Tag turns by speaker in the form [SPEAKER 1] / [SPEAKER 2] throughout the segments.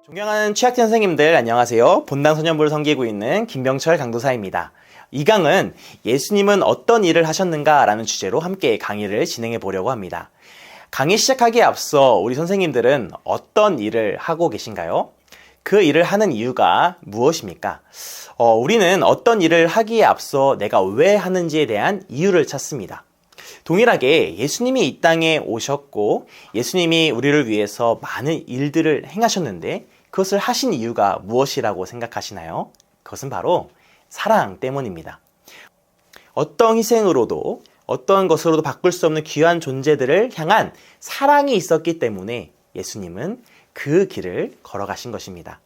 [SPEAKER 1] 존경하는 취학생 선생님들 안녕하세요. 본당 소년부를 섬기고 있는 김병철 강도사입니다. 이 강은 예수님은 어떤 일을 하셨는가 라는 주제로 함께 강의를 진행해 보려고 합니다. 강의 시작하기에 앞서 우리 선생님들은 어떤 일을 하고 계신가요? 그 일을 하는 이유가 무엇입니까? 우리는 어떤 일을 하기에 앞서 내가 왜 하는지에 대한 이유를 찾습니다. 동일하게 예수님이 이 땅에 오셨고 예수님이 우리를 위해서 많은 일들을 행하셨는데 그것을 하신 이유가 무엇이라고 생각하시나요? 그것은 바로 사랑 때문입니다. 어떤 희생으로도 어떤 것으로도 바꿀 수 없는 귀한 존재들을 향한 사랑이 있었기 때문에 예수님은 그 길을 걸어가신 것입니다.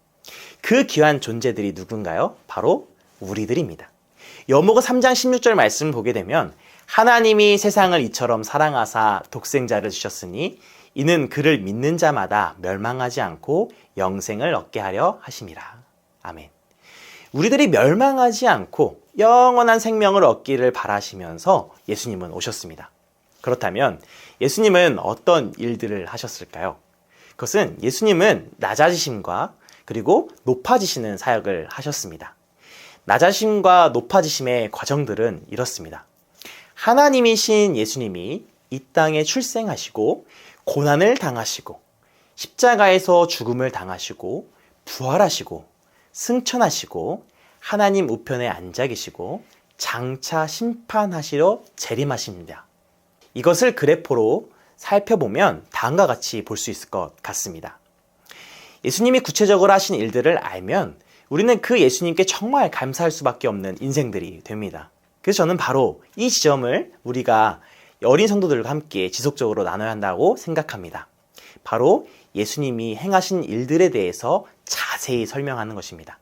[SPEAKER 1] 그 귀한 존재들이 누군가요? 바로 우리들입니다. 요한복음 3장 16절 말씀을 보게 되면 하나님이 세상을 이처럼 사랑하사 독생자를 주셨으니 이는 그를 믿는 자마다 멸망하지 않고 영생을 얻게 하려 하심이라. 아멘. 우리들이 멸망하지 않고 영원한 생명을 얻기를 바라시면서 예수님은 오셨습니다. 그렇다면 예수님은 어떤 일들을 하셨을까요? 그것은 예수님은 낮아지심과 그리고 높아지시는 사역을 하셨습니다. 낮아지심과 높아지심의 과정들은 이렇습니다. 하나님이신 예수님이 이 땅에 출생하시고 고난을 당하시고 십자가에서 죽음을 당하시고 부활하시고 승천하시고 하나님 우편에 앉아 계시고 장차 심판하시러 재림하십니다. 이것을 그래프로 살펴보면 다음과 같이 볼 수 있을 것 같습니다. 예수님이 구체적으로 하신 일들을 알면 우리는 그 예수님께 정말 감사할 수밖에 없는 인생들이 됩니다. 그래서 저는 바로 이 지점을 우리가 어린 성도들과 함께 지속적으로 나눠야 한다고 생각합니다. 바로 예수님이 행하신 일들에 대해서 자세히 설명하는 것입니다.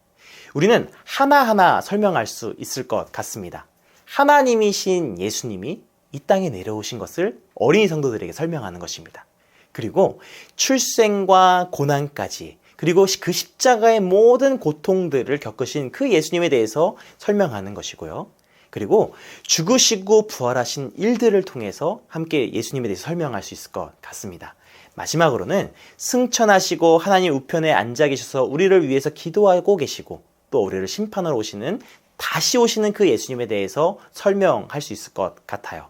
[SPEAKER 1] 우리는 하나하나 설명할 수 있을 것 같습니다. 하나님이신 예수님이 이 땅에 내려오신 것을 어린이 성도들에게 설명하는 것입니다. 그리고 출생과 고난까지 그리고 그 십자가의 모든 고통들을 겪으신 그 예수님에 대해서 설명하는 것이고요. 그리고 죽으시고 부활하신 일들을 통해서 함께 예수님에 대해서 설명할 수 있을 것 같습니다. 마지막으로는 승천하시고 하나님 우편에 앉아 계셔서 우리를 위해서 기도하고 계시고 또 우리를 심판하러 오시는 다시 오시는 그 예수님에 대해서 설명할 수 있을 것 같아요.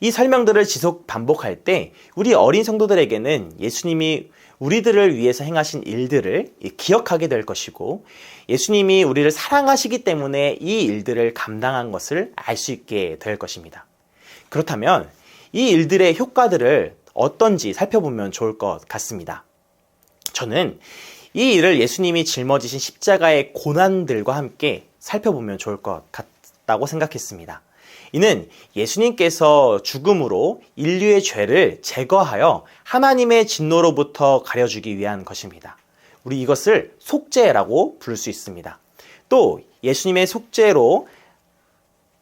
[SPEAKER 1] 이 설명들을 지속 반복할 때 우리 어린 성도들에게는 예수님이 우리들을 위해서 행하신 일들을 기억하게 될 것이고 예수님이 우리를 사랑하시기 때문에 이 일들을 감당한 것을 알 수 있게 될 것입니다. 그렇다면 이 일들의 효과들을 어떤지 살펴보면 좋을 것 같습니다. 저는 이 일을 예수님이 짊어지신 십자가의 고난들과 함께 살펴보면 좋을 것 같다고 생각했습니다. 이는 예수님께서 죽음으로 인류의 죄를 제거하여 하나님의 진노로부터 가려주기 위한 것입니다. 우리 이것을 속죄라고 부를 수 있습니다. 또 예수님의 속죄로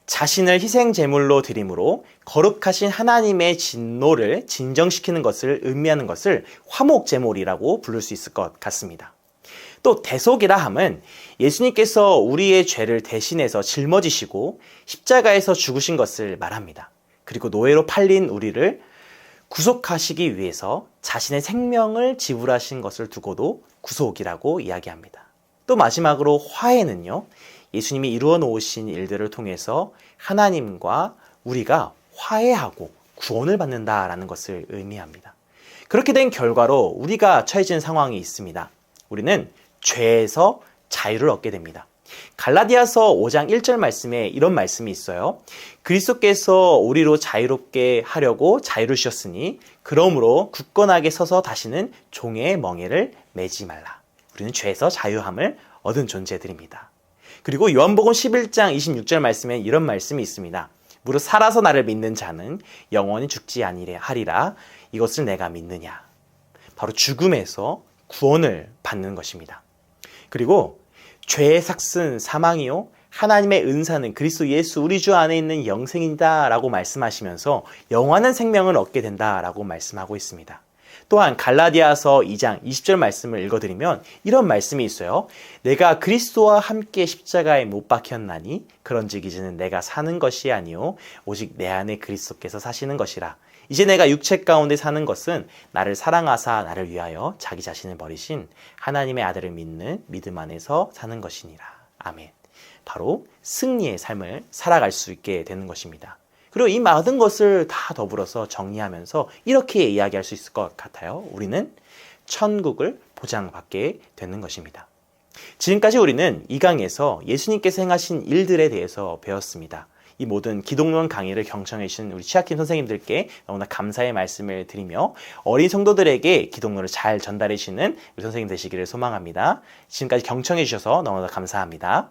[SPEAKER 1] 자신을 희생 제물로 드림으로 거룩하신 하나님의 진노를 진정시키는 것을 의미하는 것을 화목 제물이라고 부를 수 있을 것 같습니다. 또 대속이라 함은 예수님께서 우리의 죄를 대신해서 짊어지시고 십자가에서 죽으신 것을 말합니다. 그리고 노예로 팔린 우리를 구속하시기 위해서 자신의 생명을 지불하신 것을 두고도 구속이라고 이야기합니다. 또 마지막으로 화해는요. 예수님이 이루어 놓으신 일들을 통해서 하나님과 우리가 화해하고 구원을 받는다라는 것을 의미합니다. 그렇게 된 결과로 우리가 처해진 상황이 있습니다. 우리는 죄에서 자유를 얻게 됩니다. 갈라디아서 5장 1절 말씀에 이런 말씀이 있어요. 그리스도께서 우리로 자유롭게 하려고 자유를 주셨으니 그러므로 굳건하게 서서 다시는 종의 멍에를 매지 말라. 우리는 죄에서 자유함을 얻은 존재들입니다. 그리고 요한복음 11장 26절 말씀에 이런 말씀이 있습니다. 무릇 살아서 나를 믿는 자는 영원히 죽지 아니하리라. 이것을 내가 믿느냐. 바로 죽음에서 구원을 받는 것입니다. 그리고 죄의 삭슨 사망이요 하나님의 은사는 그리스도 예수 우리 주 안에 있는 영생이다 라고 말씀하시면서 영원한 생명을 얻게 된다 라고 말씀하고 있습니다. 또한 갈라디아서 2장 20절 말씀을 읽어드리면 이런 말씀이 있어요. 내가 그리스도와 함께 십자가에 못 박혔나니 그런즉 이제는 내가 사는 것이 아니요 오직 내 안에 그리스도께서 사시는 것이라. 이제 내가 육체 가운데 사는 것은 나를 사랑하사 나를 위하여 자기 자신을 버리신 하나님의 아들을 믿는 믿음 안에서 사는 것이니라. 아멘. 바로 승리의 삶을 살아갈 수 있게 되는 것입니다. 그리고 이 모든 것을 다 더불어서 정리하면서 이렇게 이야기할 수 있을 것 같아요. 우리는 천국을 보장받게 되는 것입니다. 지금까지 우리는 이 강에서 예수님께서 행하신 일들에 대해서 배웠습니다. 이 모든 기독론 강의를 경청해 주신 우리 치아킴 선생님들께 너무나 감사의 말씀을 드리며 어린 성도들에게 기독론을 잘 전달해 주시는 우리 선생님 되시기를 소망합니다. 지금까지 경청해 주셔서 너무나 감사합니다.